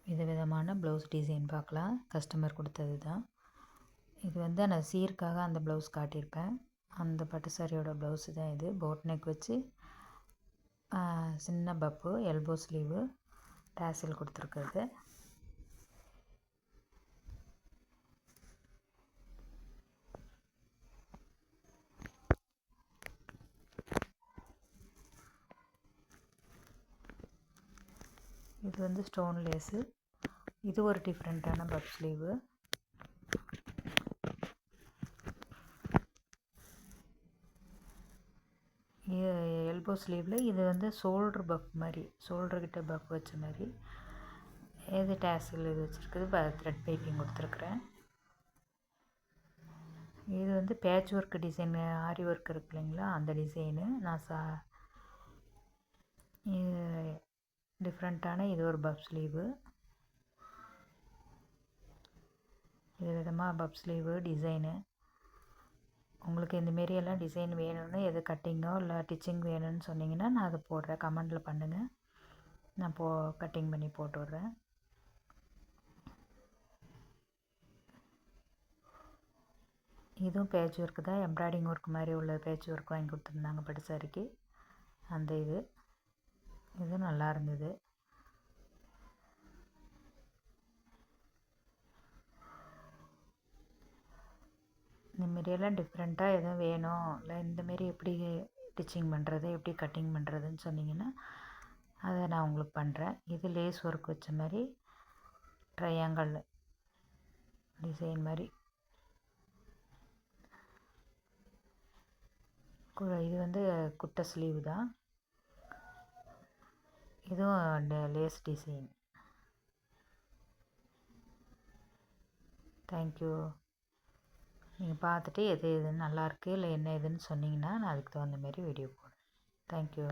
விதவிதமான blouse design பார்க்கலாம். Customer கொடுத்தது தான். இது வந்து நான் சீருக்காக அந்த ப்ளவுஸ் காட்டியிருப்பேன். அந்த பட்டு சாரியோட ப்ளவுஸு தான் இது. போட் நெக் வச்சு சின்ன பப்பு, எல்போ ஸ்லீவு, டாசில் கொடுத்துருக்குறது. இது வந்து ஸ்டோன் லேஸு. இது ஒரு டிஃப்ரெண்ட்டான பப் ஸ்லீவு. எல்போ ஸ்லீவில் இது வந்து ஷோல்ட்ரு பஃப் மாதிரி, ஷோல்டர்கிட்ட பஃப் வச்ச மாதிரி. இது டாசில் இது வச்சுருக்குது. த்ரெட் பைப்பிங் கொடுத்துருக்குறேன். இது வந்து பேட்ச் ஒர்க் டிசைன், ஆரி ஒர்க் இருக்கு இல்லைங்களா, அந்த டிசைனு. இது டிஃப்ரெண்ட்டான இது ஒரு பஃப் ஸ்லீவு. இது விதமாக பஃப் ஸ்லீவு டிசைனு. உங்களுக்கு இந்தமாரி எல்லாம் டிசைன் வேணும்னு, எது கட்டிங்கோ இல்லை டிச்சிங் வேணும்னு சொன்னிங்கன்னா நான் அதை போடுறேன். கமெண்டில் பண்ணுங்கள், நான் கட்டிங் பண்ணி போட்டு விட்றேன். இதுவும் பேட்ச் ஒர்க்கு தான். எம்ப்ராய்டிங் ஒர்க் மாதிரி உள்ள பேட்ச் ஒர்க் வாங்கி கொடுத்துருந்தாங்க பட்டு சாரிக்கு. அந்த இது நல்லா இருந்தது. இந்தமாரியெல்லாம் டிஃப்ரெண்ட்டாக எதுவும் வேணும், இல்லை இந்தமாரி எப்படி ஸ்டிச்சிங் பண்ணுறது, எப்படி கட்டிங் பண்ணுறதுன்னு சொன்னிங்கன்னா அதை நான் உங்களுக்கு பண்ணுறேன். இது லேஸ் ஒர்க் வச்ச மாதிரி ட்ரையாங்கிள் டிசைன் மாதிரி. இது வந்து குட்டை ஸ்லீவ் தான். இதுவும் லேஸ் டிசைன். தேங்க்யூ. நீங்கள் பார்த்துட்டு எது எதுன்னு நல்லாயிருக்கு இல்லை என்ன எதுன்னு சொன்னிங்கன்னா நான் அதுக்கு தகுந்த மாதிரி வீடியோ போடுறேன். தேங்க்யூ.